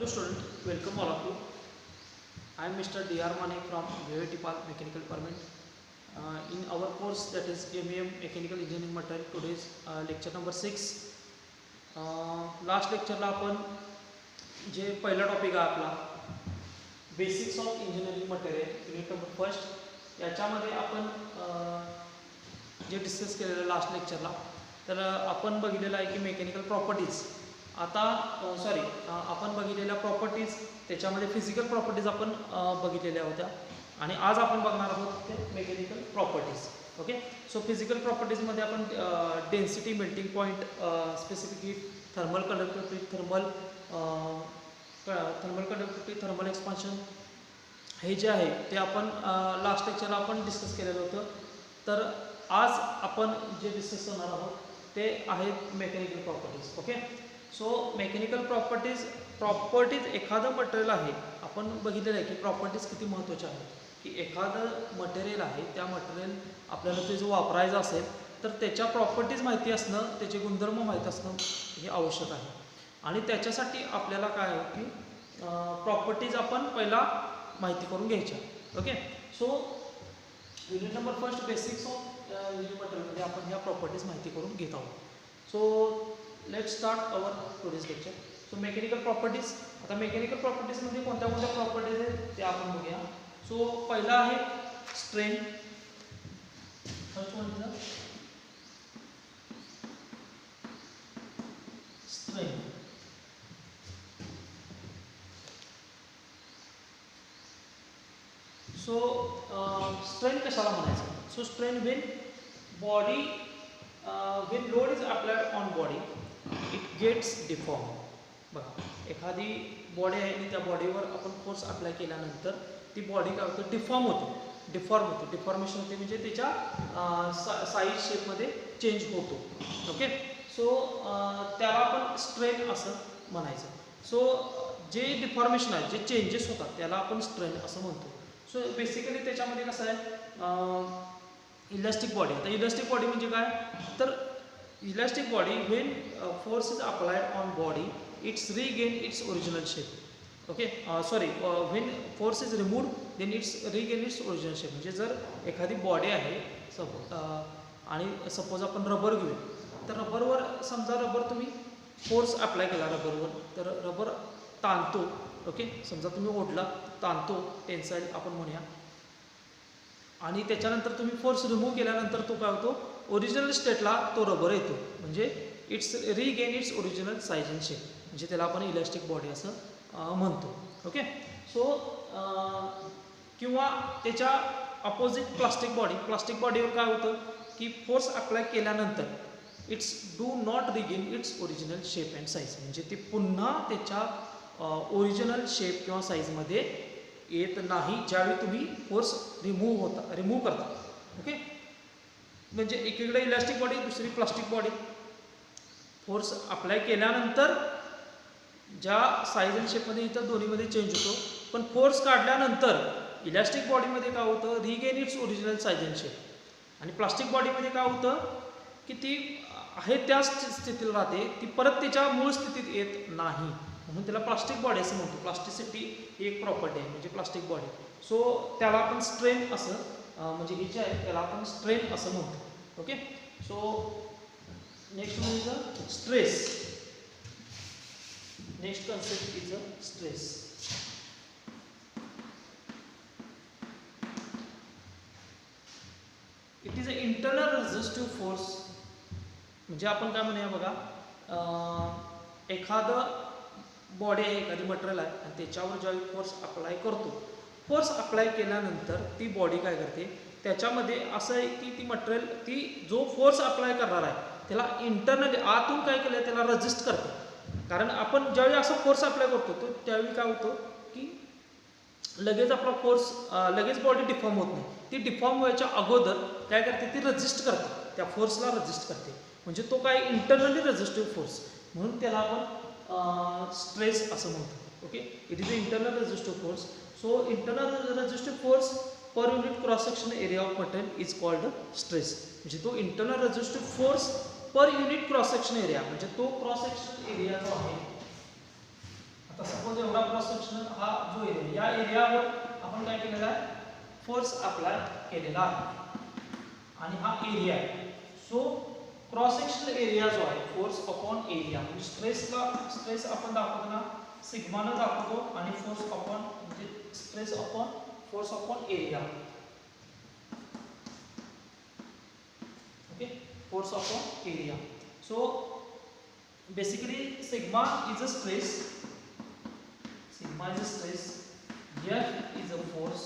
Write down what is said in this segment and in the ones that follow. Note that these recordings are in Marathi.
student, welcome all of you. I am Mr. D.R. Mane from VIT Park Mechanical Department. In our course, that is MEM Mechanical Engineering Material, today's lecture number 6. Last लेक्चरला आपण जे पहिला टॉपिक आहे आपला basics of engineering material unit number first याच्यामध्ये आपण जे डिस्कस केलेलं लास्ट लेक्चरला तर आपण बघितलेलं आहे की मेकॅनिकल प्रॉपर्टीज आता आपण बघितलेल्या प्रॉपर्टीज त्याच्यामध्ये फिजिकल प्रॉपर्टीज आपण बघितलेल्या होत्या आणि आज आपण बघणार आहोत ते mechanical properties. Okay, so physical प्रॉपर्टीजमध्ये आपण density, melting point, specific heat, thermal conductivity, thermal expansion हे जे आहे ते आपण लास्ट लेक्चरला आपण डिस्कस केलेलं होतं. तर आज आपण जे डिस्कस करणार आहोत ते आहेत mechanical properties. Okay, so mechanical properties एखादं मटेरियल आहे, आपण बघितलेलं आहे की प्रॉपर्टीज किती महत्त्वाच्या आहेत की एखादं मटेरियल आहे त्या मटेरियल आपल्याला ते जो वापरायचं असेल तर त्याच्या प्रॉपर्टीज माहिती असणं, त्याचे गुणधर्म माहीत असणं हे आवश्यक आहे. आणि त्याच्यासाठी आपल्याला काय आहे की प्रॉपर्टीज आपण पहिला माहिती करून घ्यायच्या. Okay, so unit number first basics of engineering मटेरियलमध्ये आपण ह्या प्रॉपर्टीज माहिती करून घेत आहोत. So let's start our today's lecture. So mechanical properties, आता मेकॅनिकल प्रॉपर्टीजमध्ये कोणत्या कोणत्या प्रॉपर्टीज आहेत ते आपण बघूया. सो पहिला आहे strain. First one is strain. So strain कशाला म्हणायचं? So strain when body when load is applied on body it gets deform. बघा, एखादी बॉडी आहे आणि त्या बॉडीवर आपण फोर्स अप्लाय केल्यानंतर ती बॉडी काय होतं, डिफॉर्म होते. डिफॉर्मेशन होते म्हणजे त्याच्या साईज शेपमध्ये चेंज होतो. ओके, सो त्याला आपण स्ट्रेन असं म्हणायचं. सो जे डिफॉर्मेशन आहे, जे चेंजेस होतात त्याला आपण स्ट्रेन असं म्हणतो. सो बेसिकली त्याच्यामध्ये कसं आहे, इलॅस्टिक बॉडी. आता इलॅस्टिक बॉडी म्हणजे काय, तर elastic body when force is applied on body it's regain its original shape. Okay, when force is removed then it's regain its original shape. म्हणजे जर एखादी बॉडी आहे आणि सपोज आपण रबर घेऊ, तर रबरवर समजा रबर तुम्ही फोर्स अप्लाय केला रबरवर, तर रबर ताणतो. ओके, समजा तुम्ही ओढला, ताणतो, टेन्साईल आपण म्हणूया, आणि त्याच्यानंतर तुम्ही फोर्स रिमूव्ह केल्यानंतर तो काय होतो, ओरिजिनल स्टेटला तो रबर येतो. म्हणजे it's regain its original size and shape. म्हणजे त्याला आपण इलॅस्टिक बॉडी असं म्हणतो. ओके, सो किंवा त्याच्या अपोजिट प्लास्टिक बॉडीवर काय होतं की फोर्स अप्लाय केल्यानंतर it's do not regain its original shape and size. म्हणजे ते पुन्हा त्याच्या ओरिजिनल शेप किंवा साईजमध्ये येत नाही ज्यावेळी तुम्ही फोर्स रिमूव्ह करता. ओके, म्हणजे एकीकडे इलॅस्टिक बॉडी, दुसरी प्लास्टिक बॉडी. फोर्स अप्लाय केल्यानंतर ज्या साईज अँड शेपमध्ये इथं दोन्हीमध्ये चेंज होतो, पण फोर्स काढल्यानंतर इलॅस्टिक बॉडीमध्ये काय होतं, regain its original size and shape. आणि प्लास्टिक बॉडीमध्ये काय होतं की ती आहे त्या स्थितीला राहते, ती परत त्याच्या मूळ स्थितीत येत नाही. म्हणून त्याला प्लास्टिक बॉडी असं म्हणतो. प्लास्टिसिटी ही एक प्रॉपर्टी आहे म्हणजे प्लास्टिक बॉडी. सो त्याला आपण स्ट्रेन असं म्हणजे हे जे आहे त्याला आपण स्ट्रेन असं म्हणतो. Okay, so next one is a stress. Next concept is a stress. It is a internal resistive force. म्हणजे आपण काय म्हणूया बघा, एखादं बॉडी आहे, एखादी मटेरियल आहे आणि त्याच्यावर ज्यावेळी फोर्स अप्लाय करतो, फोर्स अप्लाय केल्यानंतर ती बॉडी काय करते, त्याच्यामध्ये असं आहे की ती मटेरियल, ती जो फोर्स अप्लाय करणार आहे त्याला इंटरनली आतून काय केलं, त्याला रेजिस्ट करते. कारण आपण ज्यावेळी असा फोर्स अप्लाय करतो तो त्यावेळी काय होतं की लगेच आपला फोर्स, लगेच बॉडी डिफॉर्म होत नाही. ती डिफॉर्म व्हायच्या अगोदर काय करते, ती रेजिस्ट करते, त्या फोर्सला रेजिस्ट करते. म्हणजे तो काय इंटरनली रेजिस्टिव्ह फोर्स, म्हणून त्याला आपण स्ट्रेस असं म्हणतो. Okay, it is a internal resistive force. So internal resistive force per unit cross section area of material is called stress. म्हणजे तो internal resistive force per unit cross section area, म्हणजे तो क्रॉस सेक्शन एरिया जो आहे आता सपोज एवढा क्रॉस सेक्शनल हा जो एरिया, या एरियावर आपण काय केलेला आहे, फोर्स अप्लाय केलेला आहे आणि हा एरिया आहे. सो क्रॉस सेक्शनल एरिया जो आहे फोर्स अपॉन एरिया, म्हणजे स्ट्रेस आपण दाखवताना सिग्मानं दाखवतो आणि फोर्स अपॉन म्हणजे stress upon force upon area. Okay, force upon area. So basically sigma is a stress, F is a force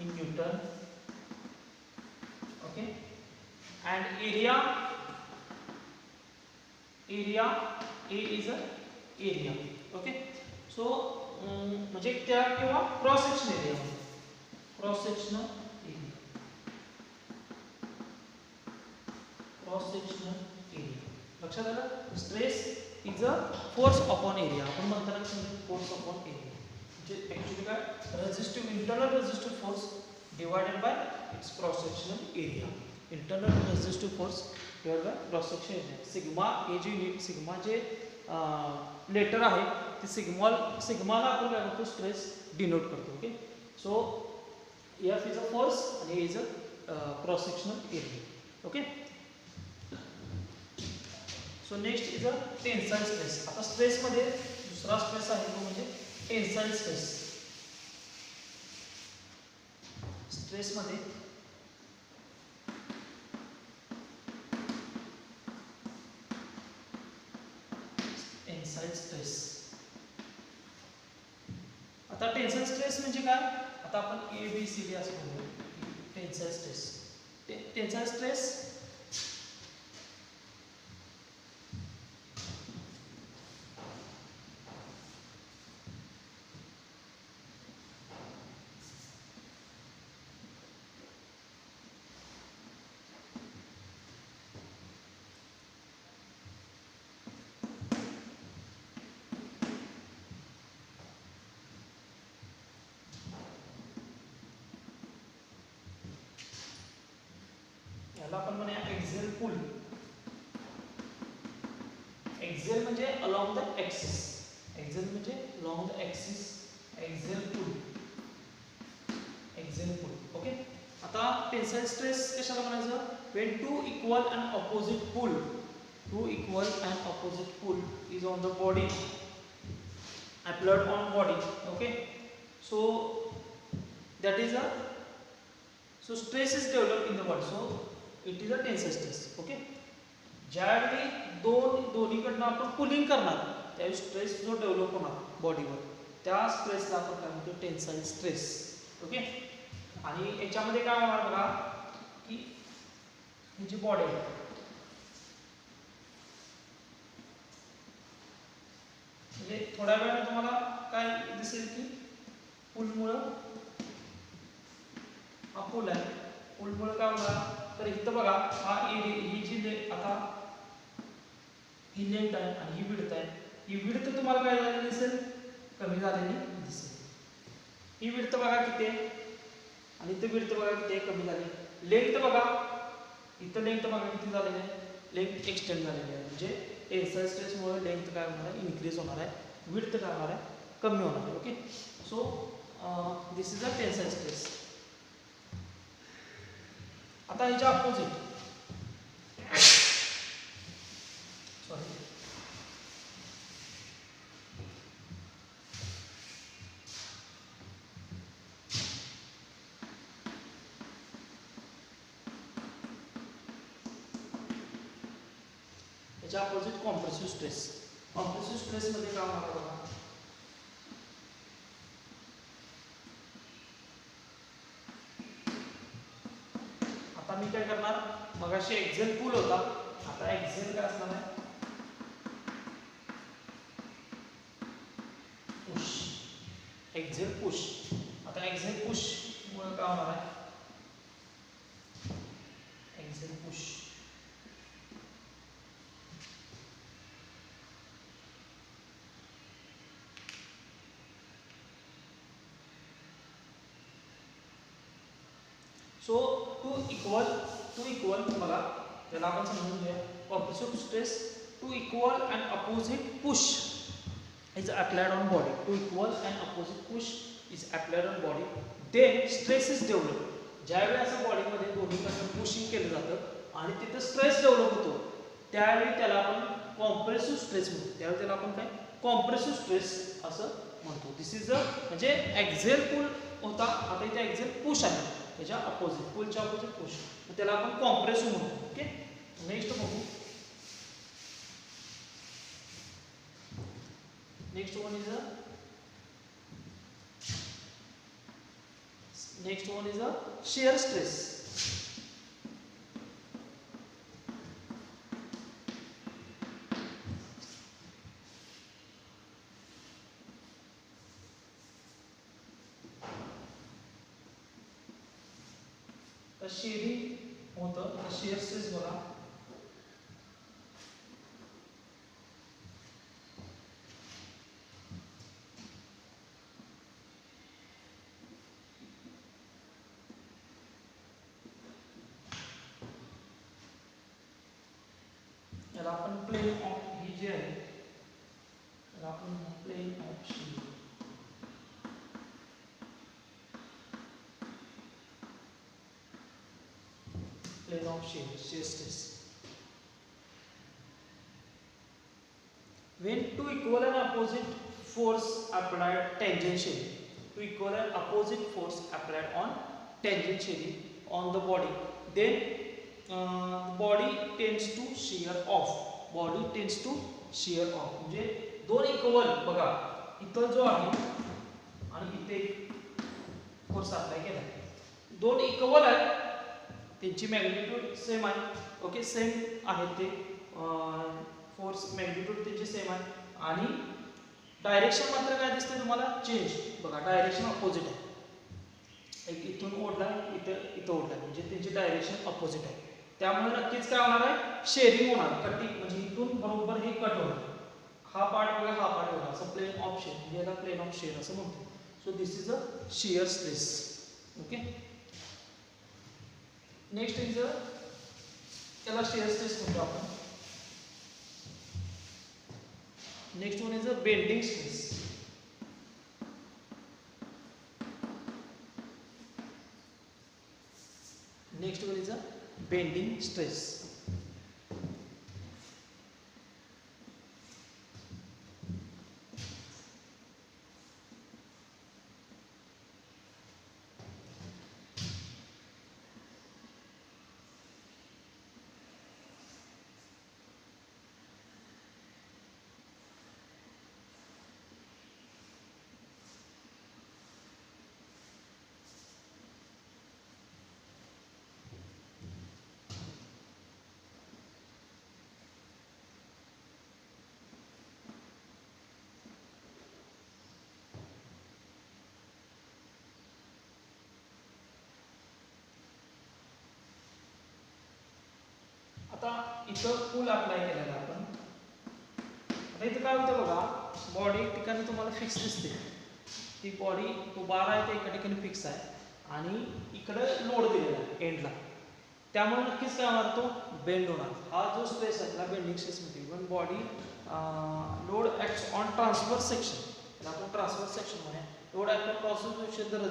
in Newton, okay, and area A is a area, okay. So म्हणजे त्या किंवा क्रॉस सेक्शन एरिया, लक्षात आलं. Stress is a force upon area, आपण म्हणताना फोर्स अपॉन एरिया म्हणजे ऍक्च्युली काय, resistive internal resistive force divided by it's cross sectional area. Internal resistive force divided by cross section area. Sigma हे जे युनिट, सिग्मा जे लेटर आहे ते सिग्माला आपण काय करतो, स्ट्रेस डिनोट करतो. Okay, so F is a force आणि A is a cross sectional area. Okay, so next is a tensile stress. आता स्ट्रेस मध्ये दुसरा स्ट्रेस आहे तो म्हणजे टेन्साइल स्ट्रेस. स्ट्रेस मध्ये टेन्साइल स्ट्रेस. आता टेन्साइल स्ट्रेस म्हणजे काय, आता आपण ABCD असं म्हणू. टेन्साइल स्ट्रेस, टेन्साइल स्ट्रेस याला आपण म्हणूया एक्झियल पुल. एक्झियल म्हणजे अलॉंग द ऍक्सिस, एक्झियल म्हणजे along the axis, axial pull. Okay, आता टेन्साइल स्ट्रेस कशाला म्हणायचं, when two equal and opposite pull is on the body applied on body. Okay, so that is a, so stress is developed in the body, so it is a tensile stress. Okay, ज्यावेळी दोन्हीकडनं आपण पुलिंग करणार त्यावेळी स्ट्रेस जो डेव्हलप होणार बॉडीवर, त्या स्ट्रेसला आपण काय म्हणतो, टेन्साइल स्ट्रेस. ओके, आणि याच्यामध्ये काय होणार बघा की ही जी बॉडी आहे, म्हणजे थोड्या वेळाने तुम्हाला काय दिसेल की पुलमुळं, हा पुल आहे, पुलमुळं काय होणार, तर इथं बघा हा एरिया, ही जी आता ही लेंथ आहे आणि ही विड्थ आहे, ही विड्थ तुम्हाला काय झालेली दिसेल, कमी झालेली दिसेल. ही विड्थ बघा किती आहे आणि इथं विड्थ बघा किती आहे, कमी झाली. लेंथ बघा इथं, लेंथ बघा किती झालेली आहे, लेंथ एक्सटेंड झालेली आहे. म्हणजे टेन्साइल स्ट्रेसमुळे लेंथ काय होणार आहे, इन्क्रीज होणार आहे, विड्थ काय होणार आहे, कमी होणार आहे. Okay, so this is a tensile stress. आता ह्याच्या अपोजिट, सॉरी, ह्याच्या opposite compressive stress. Compressive stress मध्ये काय होणार बघा, आता मी काय करणार, मगाशी एक्झेल पुल होता, आता एक्झेल काय असणार आहे, पुश. Axial push. आता एक्झेल पुश मुळे काय होणार आहे, axial push. So two equal बघा, त्याला आपण समजून घेऊया. Compressive stress, two equal and opposite push is applied on body. Two equal and opposite push is applied on body. Then stress is developed. ज्यावेळी असं बॉडीमध्ये दोन्हीकडनं पुशिंग केलं जातं आणि तिथं स्ट्रेस डेव्हलप होतो त्यावेळी त्याला आपण कॉम्प्रेसिव्ह स्ट्रेस म्हणतो. त्यावेळी त्याला आपण काय कॉम्प्रेसिव्ह स्ट्रेस असं म्हणतो. दिस इज अ म्हणजे एक्झेल पुल होता, आता इथे एक्झेल पुश आहे, त्याच्या अपोजिट पुलच्या अपोजिट पुश, त्याला आपण कॉम्प्रेसिव्ह म्हणतो. ओके, नेक्स्ट बघू. Next one is a shear stress. तर shearing होतं, तर shear stress बघा. याला आपण प्लेन ऑफ ही जी आहे त्याला आपण plane of shear, plane of shear stress. When two equal and opposite force applied tangentially, two equal and opposite force applied on tangentially on the body, then body tends to shear off. Body tends to shear off. म्हणजे दोन इक्वल बघा, इथं जो आहे आणि इथे फोर्स अप्लाय केला, दोन इक्वल आहेत, त्यांची मॅग्निट्यूड सेम आहे. ओके, सेम आहे ते फोर्स मॅग्निट्यूड त्यांची सेम आहे आणि डायरेक्शन मात्र काय दिसते तुम्हाला चेंज. बघा डायरेक्शन अपोजिट आहे, एक इथून ओढला इथं ओढला, म्हणजे त्यांची डायरेक्शन अपोजिट आहे. त्यामुळे नक्कीच काय होणार आहे शेअरिंग होणार, कटिंग म्हणजे इथून बरोबर हे कट होणार, हा पार्ट बघा हा पार्ट होणार, असं प्लेन ऑफ शेअर, म्हणजे याला प्लेन ऑफ शेअर असं म्हणतो. So this is a shear stress. Okay, next is अ त्याला शियर स्ट्रेस म्हणतो आपण. Next one is a bending stress. Next one is a bending stress. आता इथं पुल अप्लाय केलेला आपण. आता इथं काय होतं बघा, बॉडी ठिकाणी तुम्हाला फिक्स दिसते, ती बॉडी तो बार आहे ते एका ठिकाणी फिक्स आहे आणि इकडे लोड दिलेला आहे एंडला, त्यामुळे नक्कीच काय होणार तो बेंड होणार. हा जो स्ट्रेस आहे त्याला बेंडिंग स्ट्रेस म्हणते. Even body load acts on transfer section, त्याला आपण ट्रान्सफर सेक्शन म्हणूया. Load act on transfer section, the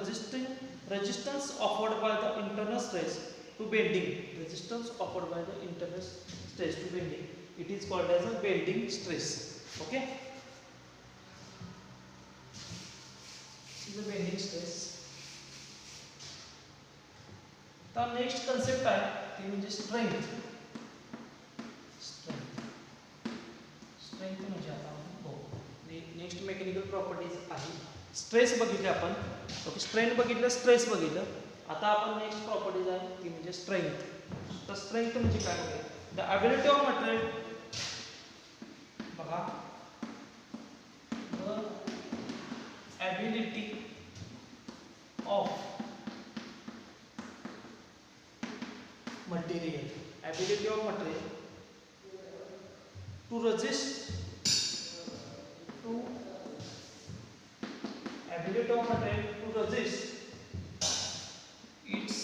resistance offered by the internal stress to bending, resistance offered by the internal stress to bending, it is called as a bending stress. Okay, this is a bending stress. The next concept आहे ते म्हणजे strength. strength म्हणजे आता हो नेक्स्ट मेकॅनिकल प्रॉपर्टीज आहे. स्ट्रेस बघितले आपण, ओके स्ट्रेंथ बघितलं, स्ट्रेस बघितलं. आता आपण नेक्स्ट प्रॉपर्टीज आहे ती म्हणजे स्ट्रेंथ. तर स्ट्रेंथ म्हणजे काय बघा, द ॲबिलिटी ऑफ मटेरियल, बघा the ability of material, ability of material to resist, to ability of material to resist, its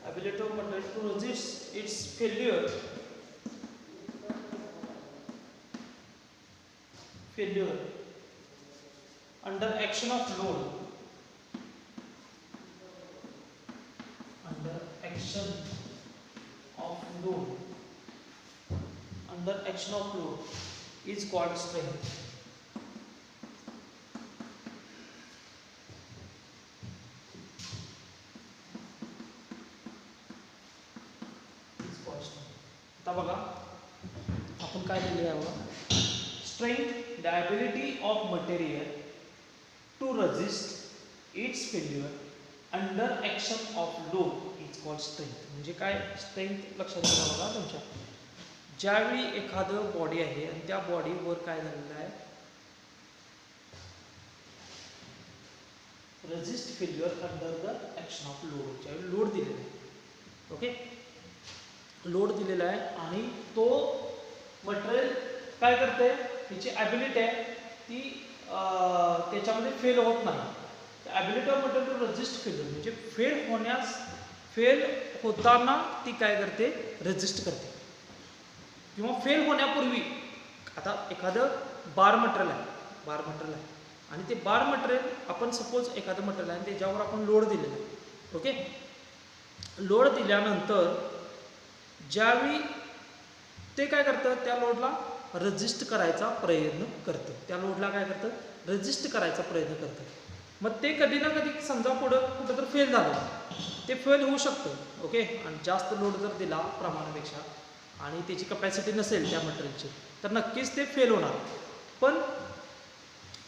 ability of material to resist its failure under action of load, under action of load, under action of load is called strength. Is called strength. आता बघा आपण काय लिहिले आहे बघा, strength the ability of material to resist its failure under action of load is called strength. म्हणजे काय स्ट्रेंथ लक्षात घ्या बघा तुमच्या, ज्यावेळी एखादं बॉडी आहे आणि त्या बॉडीवर काय झालेलं आहे, resist failure under the action of load, ज्यावेळी लोड दिलेला आहे, ओके, लोड दिलेला आहे आणि तो मटेरियल काय करते, त्याची ॲबिलिटी आहे ती त्याच्यामध्ये फेल होत नाही. Ability of material to resist failure म्हणजे फेल होताना ती काय करते, रेजिस्ट करते. किंवा फेल होण्यापूर्वी, आता एखादं बार मटेरियल आहे आणि ते बार मटेरियल आपण सपोज एखादं मटेरियल आहे त्याच्यावर आपण लोड दिलेला आहे, ओके, लोड दिल्यानंतर ज्यावेळी ते काय करतं, त्या लोडला रेजिस्ट करायचा प्रयत्न करतं, त्या लोडला काय करतं, रेजिस्ट करायचा प्रयत्न करतं. मग ते कधी ना कधी समजा कुठं तर फेल झालं, ते फेल होऊ शकतं, ओके, आणि जास्त लोड जर दिला प्रमाणापेक्षा आणि त्याची कपॅसिटी नसेल त्या मटेरियलची तर नक्कीच ते फेल होणार. पण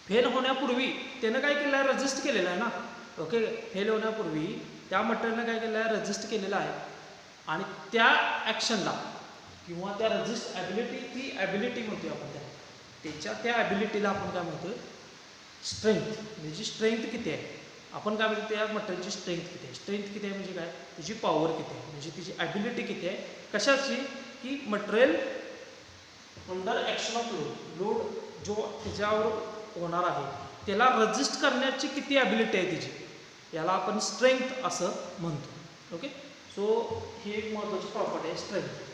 फेल होण्यापूर्वी त्यानं काय केलं आहे, रेजिस्ट केलेलं आहे ना, ओके, फेल होण्यापूर्वी त्या मटेरियलनं काय केलं आहे, रेजिस्ट केलेलं आहे आणि त्या ॲक्शनला किंवा त्या रेजिस्ट ॲबिलिटी, ती ॲबिलिटी म्हणतोय आपण त्या ॲबिलिटीला आपण काय म्हणतोय, स्ट्रेंथ. म्हणजे स्ट्रेंथ किती आहे, आपण काय म्हणतो त्या मटेरियलची स्ट्रेंथ किती आहे, स्ट्रेंथ किती आहे म्हणजे काय, तिची पॉवर किती आहे, म्हणजे तिची ॲबिलिटी किती आहे, कशाची, की material under action of load जो त्याच्यावर होणार आहे त्याला रेजिस्ट करण्याची किती ॲबिलिटी आहे तिची, याला आपण स्ट्रेंथ असं म्हणतो, ओके. सो ही एक महत्त्वाची प्रॉपर्टी आहे strength.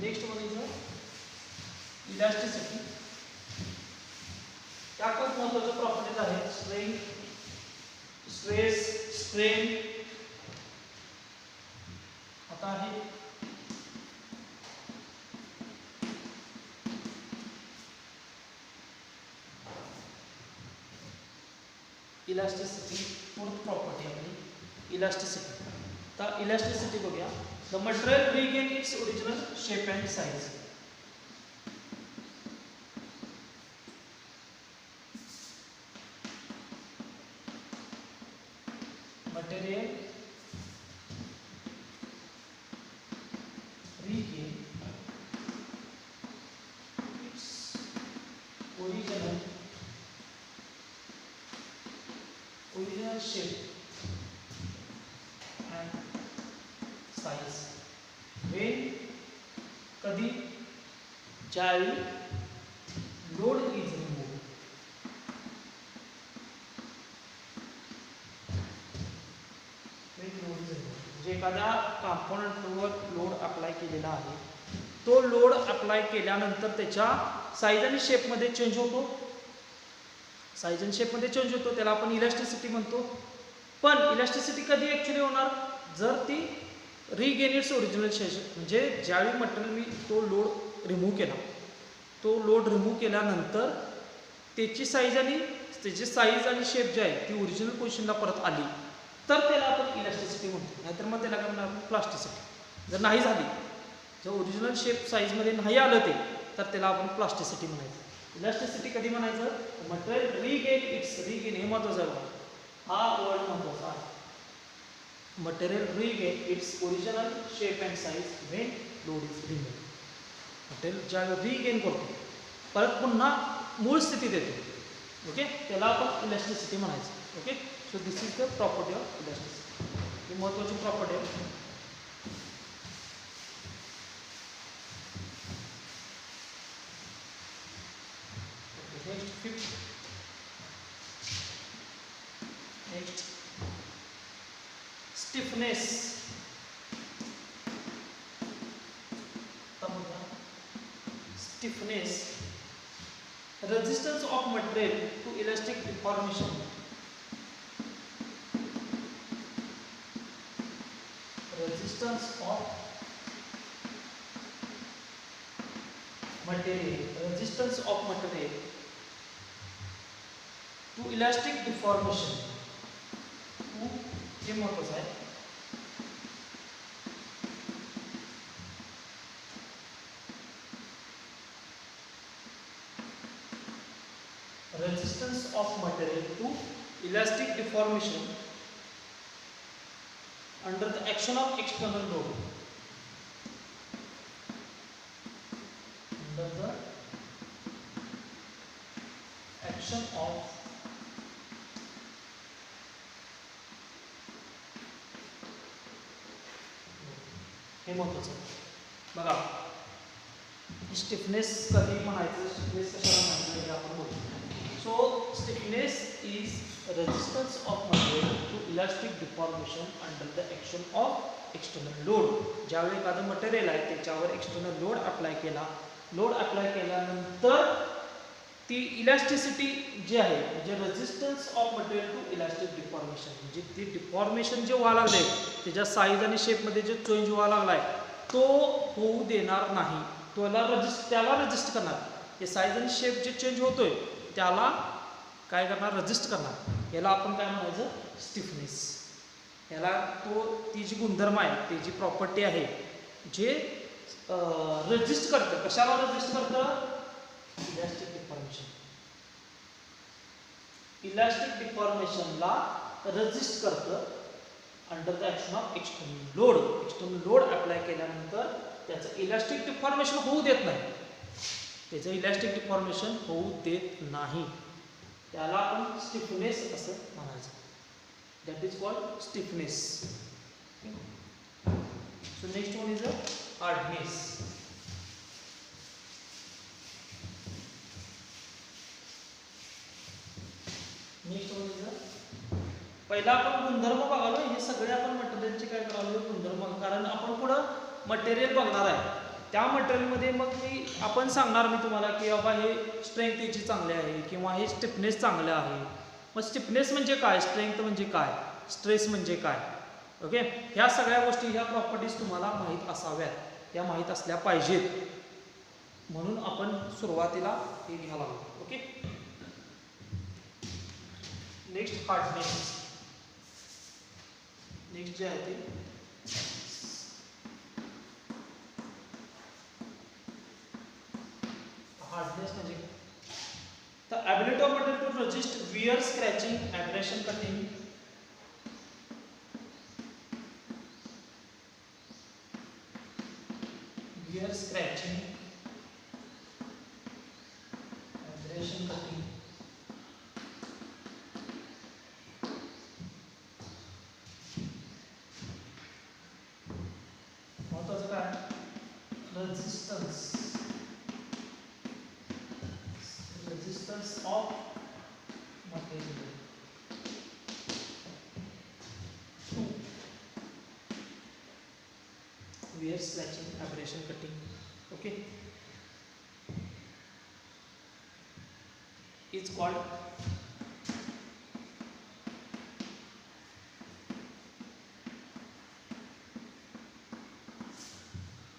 Next one is elasticity. त्या खूप महत्त्वाच्या प्रॉपर्टीज आहेत, स्ट्रेंथ, स्ट्रेस, स्ट्रेन. आता आहे इलास्टिसिटी, फोर्थ प्रॉपर्टी आपली इलास्टिसिटी. तर इलास्टिसिटी बघूया. The material regain its original shape and size. Material regain its original shape and size when कधी ज्यावेळी लोड इज रिमूव्ह. म्हणजे एखाद्या कॉम्पोनंटवर लोड अप्लाय केलेला आहे, तो लोड अप्लाय केल्यानंतर त्याच्या साईज आणि शेपमध्ये चेंज होतो, साईज आणि शेपमध्ये चेंज होतो, त्याला आपण इलास्टिसिटी म्हणतो. पण इलास्टिसिटी कधी ॲक्च्युली होणार, जर ती रिगेन इट्स ओरिजिनल शेप, म्हणजे ज्यावेळी मटेरियल मी तो लोड रिमूव्ह केला, तो लोड रिमूव्ह केल्यानंतर त्याची साईज आणि शेप जी आहे ती ओरिजिनल पोझिशनला परत आली तर त्याला आपण इलास्टिसिटी म्हणतो. नाहीतर मग त्याला काय म्हणणार आपण, प्लास्टिसिटी. जर नाही झाली, जर ओरिजिनल शेप साईजमध्ये नाही आलं ते, तर त्याला आपण प्लास्टिसिटी म्हणायचं. इलास्टिसिटी कधी म्हणायचं, मटेरियल रिगेन हे महत्त्वाचं आहे, हा वर्ड महत्त्वाचा आहे. Material regain its original shape and size when load is remove. Material ज्यावेळी रिगेन करतो, परत पुन्हा मूळ स्थितीत येतो, ओके, त्याला आपण इलास्टिसिटी म्हणायचं, okay. So this is the property of elasticity. ही महत्त्वाची प्रॉपर्टी आहे. Next, stiffness. Stiffness resistance of material to elastic deformation. Resistance of material to elastic deformation. हे महत्वाचं आहे. Resistance of material to elastic deformation under the action of external load. Under the action of हे महत्वाचं आहे. बघा स्टिफनेस कधी म्हणायचं, स्टिफनेस कशाला म्हणायचं हे आपण बोलतो. So stiffness is resistance of material to elastic deformation under the action of external load. ज्यावेळी एखादं मटेरियल आहे त्याच्यावर एक्सटर्नल लोड अप्लाय केल्यानंतर ती इलास्टिसिटी जी आहे म्हणजे resistance of material to elastic deformation, म्हणजे ती डिफॉर्मेशन जे व्हायला लागले त्याच्या साईज आणि शेपमध्ये जो चेंज व्हायला लागलाय तो होऊ देणार नाही. त्याला रजिस्ट करणार. हे साईज आणि शेप जे चेंज होतोय त्याला काय करणार, रजिस्ट करणार. याला आपण काय म्हणायचं, स्टिफनेस. याला ती जी गुणधर्म आहे, ती जी प्रॉपर्टी आहे जे रजिस्ट करतं. कशाला रजिस्ट करतं, इलास्टिक डिफॉर्मेशन. इलास्टिक डिफॉर्मेशनला रजिस्ट करतं under the action of external load. External load apply केल्यानंतर त्याचं इलास्टिक डिफॉर्मेशन होऊ देत नाही. त्याला आपण स्टिफनेस असं म्हणायचं. That is called stiffness. So next one is a hardness. पहिला आपण गुणधर्म बघालो. हे सगळे आपण मटेरियलचे काय करालो, गुणधर्म. कारण आपण पुढं मटेरियल बघणार आहे. त्या मटेरियलमध्ये मग आपण सांगणार मी तुम्हाला की बाबा हे स्ट्रेंथ याची चांगली आहे किंवा हे स्टिफनेस चांगलं आहे. मग स्टिफनेस म्हणजे काय, स्ट्रेंथ म्हणजे काय, स्ट्रेस म्हणजे काय. ओके, ह्या सगळ्या गोष्टी, ह्या प्रॉपर्टीज तुम्हाला माहीत असाव्यात, त्या माहीत असल्या पाहिजेत. म्हणून आपण सुरुवातीला हे घ्यायला लागलो. Okay, next hardness. नेक्स्ट जे आहे ते हार्डनेस म्हणजे the ability of material to resist wear, scratching, abrasion, cutting. Wear, scratching, abrasion, cutting. महत्वाचं काय, resistance of material to wear, scratching, abrasion, cutting. Okay, it's called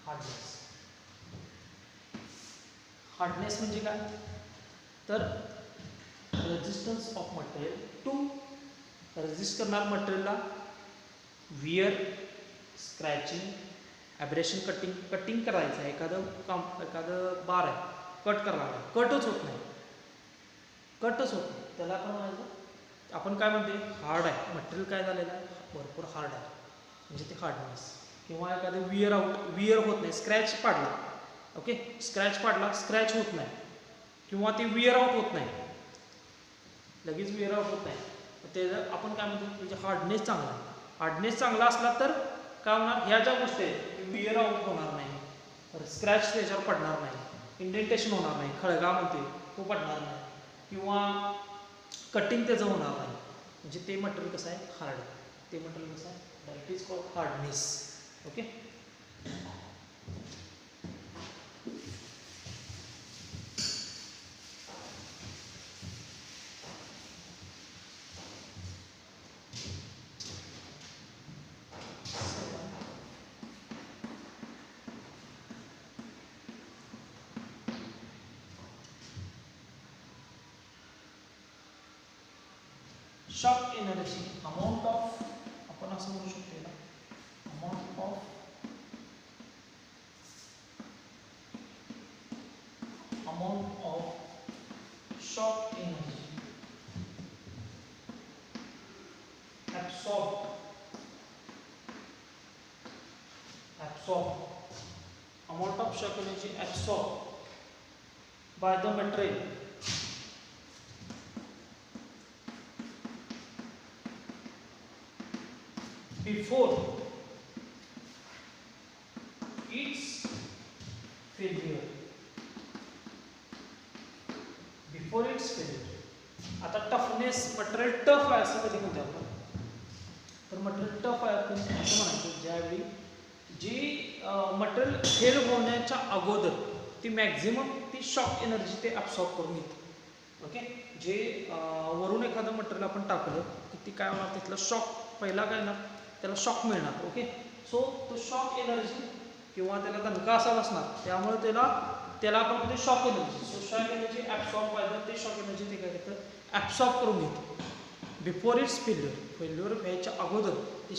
hardness. Hardness म्हणजे काय, तर resistance of material to, resist करणार मटेरियलला, wear, scratching, abrasion, cutting. Cutting करायचं आहे, एखादं बार आहे, कट करणार आहे, कटच होत नाही, त्याला आपण म्हणायचं, आपण काय म्हणते, हार्ड आहे मटेरियल. काय झालेलं आहे, भरपूर हार्ड आहे, म्हणजे ते हार्डनेस. किंवा एखादं वियर होत नाही, स्क्रॅच पाडला. ओके, स्क्रॅच होत नाही किंवा ते वियर आउट होत नाही, लगेच वियर आउट होत नाही. त्याचं आपण काय म्हणतो, त्याचे हार्डनेस चांगला. हार्डनेस चांगला असला तर काय होणार, ह्या ज्या गोष्टी आहेत वियर आउट होणार नाही, स्क्रॅच त्याच्यावर पडणार नाही, इंडेंटेशन होणार नाही, खळगा म्हणते तो पडणार नाही, किंवा कटिंग त्याचं होणार नाही. म्हणजे ते मटेरियल कसं आहे, हार्ड. ते मटेरियल कसं आहे, that is called hardness. Okay, shock energy amount of, आपण असं म्हणू शकतो याला, amount of shock energy absorbed amount of shock energy absorbed by the material before its failure. आता टफनेस, मटेरियल टफ आहे असं कधी म्हणतो आपण, तर मटेरियल टफ आहे आपण असं म्हणायचं ज्यावेळी जी मटेरियल फेल होण्याच्या अगोदर ती मॅक्झिमम ती शॉक एनर्जी ते ॲब्सॉर्ब करून घेते. ओके, जे वरून एखादं मटेरियल आपण टाकलं की ती काय होणार, तिथलं शॉक पहिला काय येणार, त्याला शॉक मिळणार. ओके, सो तो शॉक एनर्जी किंवा त्याला दणका असा बसणार, त्यामुळे त्याला आपण म्हणतो shock energy. So shock energy absorb व्हायला ते शॉक एनर्जी ते काय करतं, ॲब्सॉर्ब करून घेतं बिफोर इट्स फेल्युअर व्हायच्या अगोदर ते